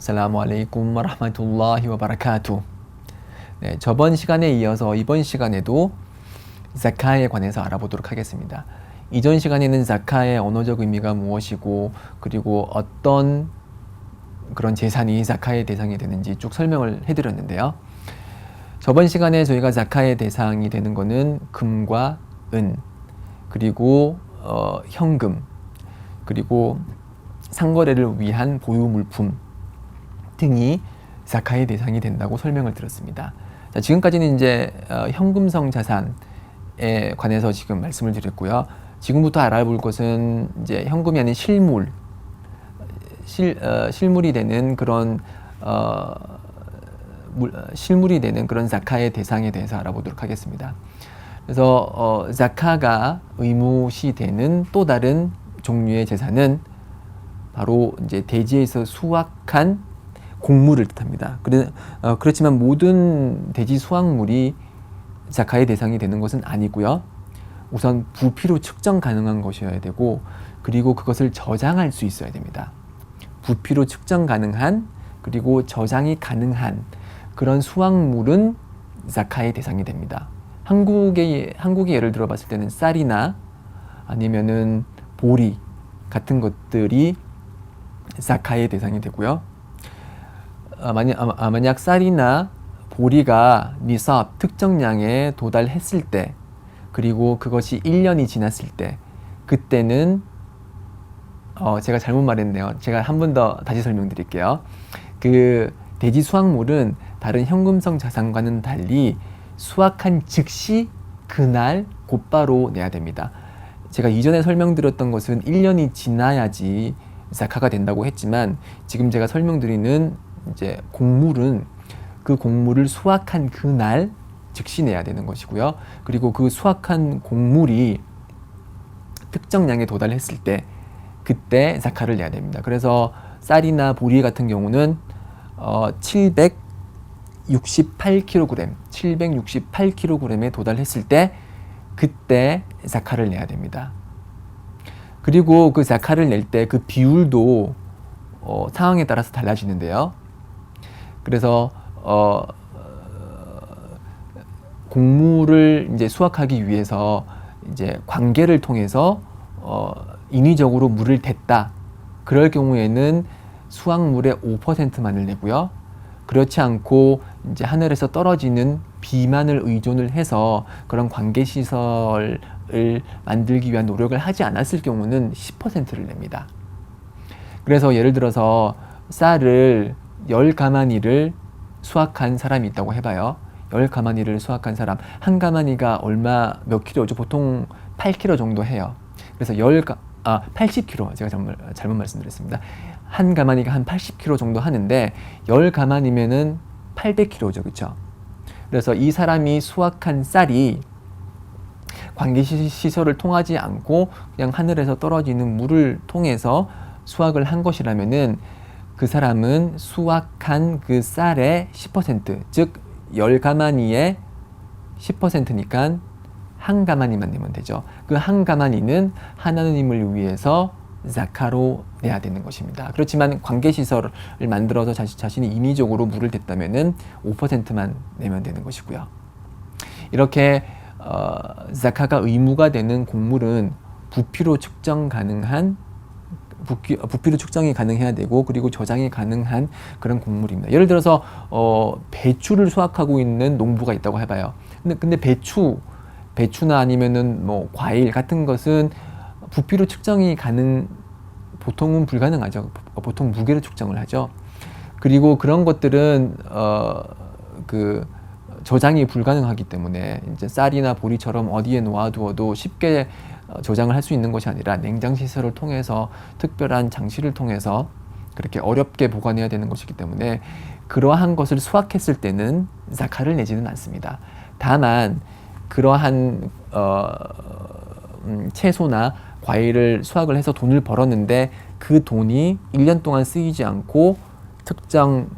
아살라무 알레이쿰 와라흐마툴라히 와바라카투. 네, 저번 시간에 이어서 이번 시간에도 자카에 관해서 알아보도록 하겠습니다. 이전 시간에는 자카의 언어적 의미가 무엇이고 그리고 어떤 그런 재산이 자카의 대상이 되는지 쭉 설명을 해드렸는데요. 저번 시간에 저희가 자카의 대상이 되는 것은 금과 은, 그리고 현금, 그리고 상거래를 위한 보유 물품 등이 자카의 대상이 된다고 설명을 드렸습니다. 자, 지금까지는 이제 현금성 자산에 관해서 지금 말씀을 드렸고요. 지금부터 알아볼 것은 이제 현금이 아닌 실물이 되는 그런 실물이 되는 그런 자카의 대상에 대해서 알아보도록 하겠습니다. 그래서 자카가 의무시 되는 또 다른 종류의 재산은 바로 이제 대지에서 수확한 곡물을 뜻합니다. 그렇지만 모든 대지 수확물이 자카의 대상이 되는 것은 아니고요. 우선 부피로 측정 가능한 것이어야 되고, 그리고 그것을 저장할 수 있어야 됩니다. 부피로 측정 가능한, 그리고 저장이 가능한 그런 수확물은 자카의 대상이 됩니다. 한국의 예를 들어 봤을 때는 쌀이나 아니면은 보리 같은 것들이 자카의 대상이 되고요. 만약 쌀이나 보리가 니삽 특정량에 도달했을 때, 그리고 그것이 1년이 지났을 때, 그때는 제가 잘못 말했네요. 제가 한 번 더 다시 설명드릴게요. 그 대지 수확물은 다른 현금성 자산과는 달리 수확한 즉시 그날 곧바로 내야 됩니다. 제가 이전에 설명드렸던 것은 1년이 지나야지 자카가 된다고 했지만, 지금 제가 설명드리는 이제 곡물은 그 곡물을 수확한 그날 즉시 내야 되는 것이고요. 그리고 그 수확한 곡물이 특정량에 도달했을 때 그때 자카를 내야 됩니다. 그래서 쌀이나 보리 같은 경우는 768kg에 도달했을 때 그때 자카를 내야 됩니다. 그리고 그 자카를 낼 때 그 비율도 상황에 따라서 달라지는데요. 그래서 곡물을 이제 수확하기 위해서 이제 관계를 통해서 인위적으로 물을 댔다. 그럴 경우에는 수확물의 5%만을 내고요. 그렇지 않고 이제 하늘에서 떨어지는 비만을 의존을 해서 그런 관계 시설을 만들기 위한 노력을 하지 않았을 경우는 10%를 냅니다. 그래서 예를 들어서 쌀을 10가마니를 수확한 사람이 있다고 해봐요. 10가마니를 수확한 사람, 한 가마니가 몇 킬로죠? 보통 8kg 정도 해요. 그래서 80kg, 제가 잘못 말씀드렸습니다. 한 가마니가 한 80kg 정도 하는데 10가마니면은 800kg죠, 그렇죠? 그래서 이 사람이 수확한 쌀이 관계시설을 통하지 않고 그냥 하늘에서 떨어지는 물을 통해서 수확을 한 것이라면은 그 사람은 수확한 그 쌀의 10%, 즉 10가마니의 10%니까 한 가마니만 내면 되죠. 그 한 가마니는 하나님을 위해서 자카로 내야 되는 것입니다. 그렇지만 관계시설을 만들어서 자신이 인위적으로 물을 댔다면은 5%만 내면 되는 것이고요. 이렇게 자카가 의무가 되는 곡물은 부피로 측정이 가능해야 되고, 그리고 저장이 가능한 그런 곡물입니다. 예를 들어서 배추를 수확하고 있는 농부가 있다고 해봐요. 근데 배추나 아니면은 뭐 과일 같은 것은 부피로 측정이 보통은 불가능하죠. 보통 무게로 측정을 하죠. 그리고 그런 것들은 저장이 불가능하기 때문에 이제 쌀이나 보리처럼 어디에 놓아두어도 쉽게 저장을 할 수 있는 것이 아니라 냉장 시설을 통해서, 특별한 장치를 통해서 그렇게 어렵게 보관해야 되는 것이기 때문에 그러한 것을 수확했을 때는 자카를 내지는 않습니다. 다만 그러한 채소나 과일을 수확을 해서 돈을 벌었는데 그 돈이 1년 동안 쓰이지 않고 특정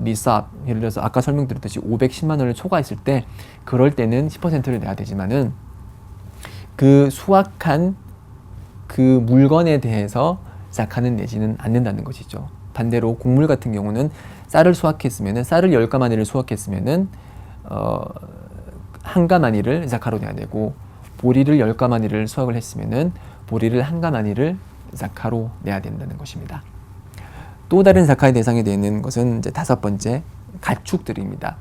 니삽, 예를 들어서 아까 설명드렸듯이 510만 원을 초과했을 때, 그럴 때는 10%를 내야 되지만은 그 수확한 그 물건에 대해서 자카는 내지는 않는다는 것이죠. 반대로 곡물 같은 경우는 쌀을 수확했으면은 쌀을 10가마니를 수확했으면은 한 가마니를 자카로 내야 되고, 보리를 10가마니를 수확을 했으면은 보리를 한 가마니를 자카로 내야 된다는 것입니다. 또 다른 자카의 대상이 되는 것은 이제 5번째, 가축들입니다.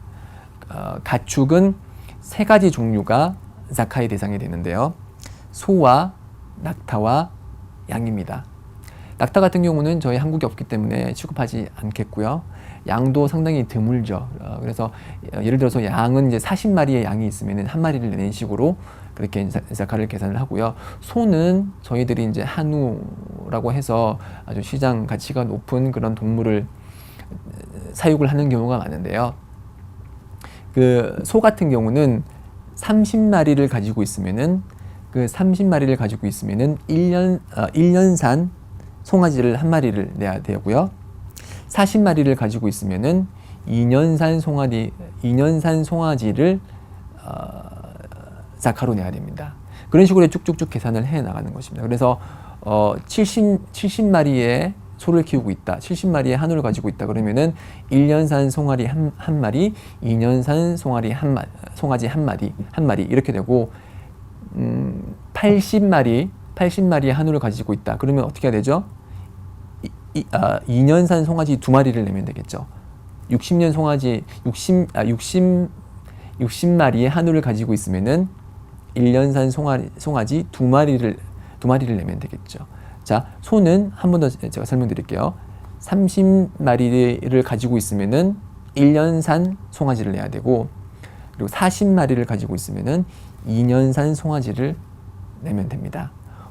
가축은 3가지 종류가 자카의 대상이 되는데요. 소와 낙타와 양입니다. 낙타 같은 경우는 저희 한국에 없기 때문에 취급하지 않겠고요. 양도 상당히 드물죠. 그래서 예를 들어서 양은 이제 40마리의 양이 있으면 한 마리를 내는 식으로 그렇게 자카를 계산을 하고요. 소는 저희들이 이제 한우라고 해서 아주 시장 가치가 높은 그런 동물을 사육을 하는 경우가 많은데요. 그 소 같은 경우는 30마리를 가지고 있으면은 그 30마리를 가지고 있으면은 1년산 송아지를 한 마리를 내야 되고요. 40마리를 가지고 있으면은 2년산 송아지를 자카로 내야 됩니다. 그런 식으로 쭉쭉쭉 계산을 해 나가는 것입니다. 그래서 70마리의 소를 키우고 있다, 70마리의 한우를 가지고 있다 그러면은 1년산 송아리 한 마리, 2년산 송아지 한 마리 이렇게 되고, 80마리의 한우를 가지고 있다 그러면 어떻게 해야 되죠? 2년산 송아지 2마리를 내면 되겠죠. 60마리의 한우를 가지고 있으면은 1년산 송아지 2마리를 내면 되겠죠. 자, 소는 한 번 더 제가 설명드릴게요. 30마리를 가지고 있으면은 1년산 송아지를 내야 되고, 그리고 40마리를 가지고 있으면은 2년산 송아지를 내면 됩니다.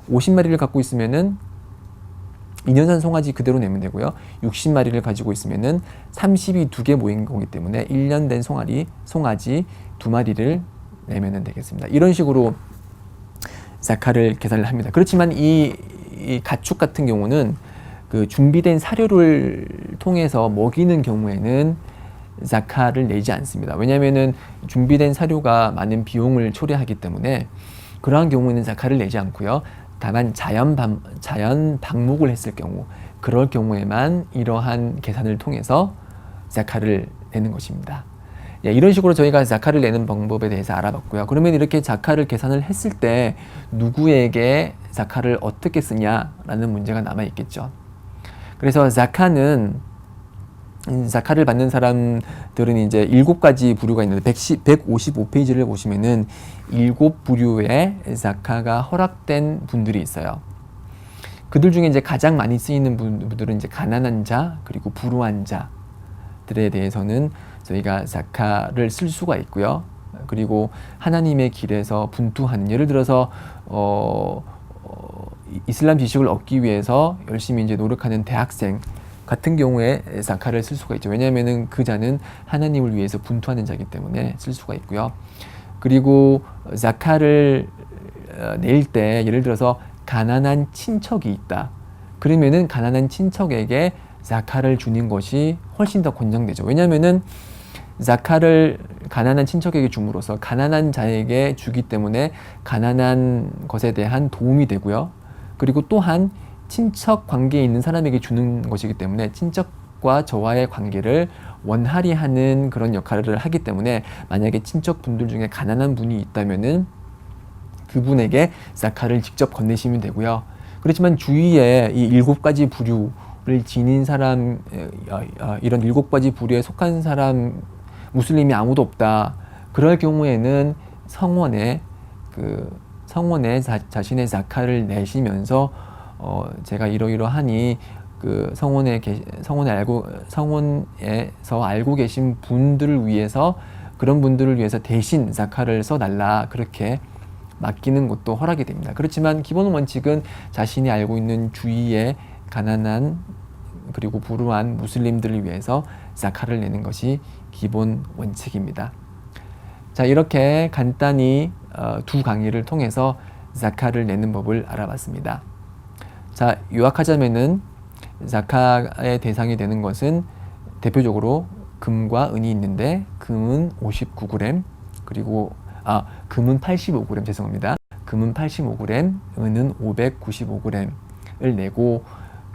50마리를 갖고 있으면은 2년산 송아지 그대로 내면 되고요. 60마리를 가지고 있으면은 30이 2개 모인 거기 때문에 1년 된 송아지 2마리를 내면 되겠습니다. 이런 식으로 자카를 계산을 합니다. 그렇지만 이 가축 같은 경우는 그 준비된 사료를 통해서 먹이는 경우에는 자카를 내지 않습니다. 왜냐하면은 준비된 사료가 많은 비용을 초래하기 때문에 그러한 경우에는 자카를 내지 않고요. 다만 자연 방목을 했을 경우, 그럴 경우에만 이러한 계산을 통해서 자카를 내는 것입니다. 이런 식으로 저희가 자카를 내는 방법에 대해서 알아봤고요. 그러면 이렇게 자카를 계산을 했을 때 누구에게 자카를 어떻게 쓰냐라는 문제가 남아 있겠죠. 그래서 자카를 받는 사람들은 이제 7가지 부류가 있는데 155페이지를 보시면은 7부류의 자카가 허락된 분들이 있어요. 그들 중에 이제 가장 많이 쓰이는 분들은 이제 가난한 자, 그리고 불우한 자들에 대해서는 저희가 자카를 쓸 수가 있고요. 그리고 하나님의 길에서 분투하는, 예를 들어서 이슬람 지식을 얻기 위해서 열심히 이제 노력하는 대학생 같은 경우에 자카를 쓸 수가 있죠. 왜냐하면은 그 자는 하나님을 위해서 분투하는 자이기 때문에 쓸 수가 있고요. 그리고 자카를 낼 때 예를 들어서 가난한 친척이 있다. 그러면은 가난한 친척에게 자카를 주는 것이 훨씬 더 권장되죠. 왜냐하면은 자카를 가난한 친척에게 줌으로써 가난한 자에게 주기 때문에 가난한 것에 대한 도움이 되고요. 그리고 또한 친척 관계에 있는 사람에게 주는 것이기 때문에 친척과 저와의 관계를 원활히 하는 그런 역할을 하기 때문에 만약에 친척분들 중에 가난한 분이 있다면은 그분에게 자카를 직접 건네시면 되고요. 그렇지만 주위에 이 7가지 부류를 지닌 사람, 이런 7가지 부류에 속한 사람, 무슬림이 아무도 없다. 그럴 경우에는 성원에 자신의 자카를 내시면서 제가 이러이러하니 그 성원에서 알고 계신 분들을 위해서, 그런 분들을 위해서 대신 자카를 써달라, 그렇게 맡기는 것도 허락이 됩니다. 그렇지만 기본 원칙은 자신이 알고 있는 주위의 가난한 그리고 불우한 무슬림들을 위해서 자카를 내는 것이 기본 원칙입니다. 자, 이렇게 간단히 두 강의를 통해서 자카를 내는 법을 알아봤습니다. 자, 요약하자면은 자카의 대상이 되는 것은 대표적으로 금과 은이 있는데, 금은 59g, 그리고 금은 85g, 죄송합니다. 금은 85g, 은은 595g을 내고,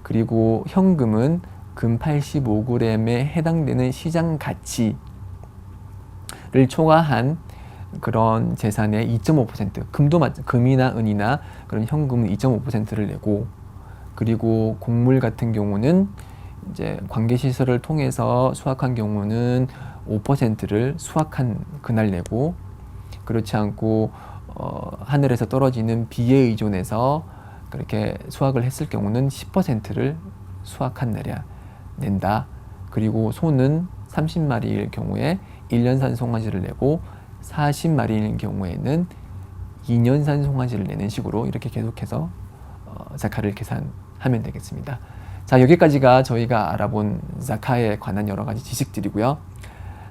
그리고 현금은 금 85g에 해당되는 시장 가치를 초과한 그런 재산의 2.5%, 금이나 은이나 그런 현금은 2.5%를 내고, 그리고 곡물 같은 경우는 이제 관계시설을 통해서 수확한 경우는 5%를 수확한 그날 내고, 그렇지 않고 하늘에서 떨어지는 비에 의존해서 그렇게 수확을 했을 경우는 10%를 수확한 날이야 낸다. 그리고 소는 30마리일 경우에 1년산 송아지를 내고 40마리일 경우에는 2년산 송아지를 내는 식으로 이렇게 계속해서 자카를 계산하면 되겠습니다. 자, 여기까지가 저희가 알아본 자카에 관한 여러 가지 지식들이고요.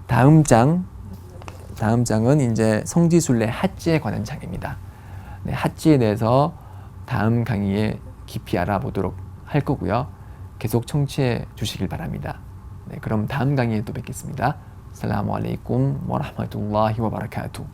다음 장은 이제 성지순례 하지에 관한 장입니다. 네, 하지에 대해서 다음 강의에 깊이 알아보도록 할 거고요. 계속 청취해 주시길 바랍니다. 네, 그럼 다음 강의에 또 뵙겠습니다. 살라무 알레이쿰 와 라흐마투ல்லா히 와 바라카투.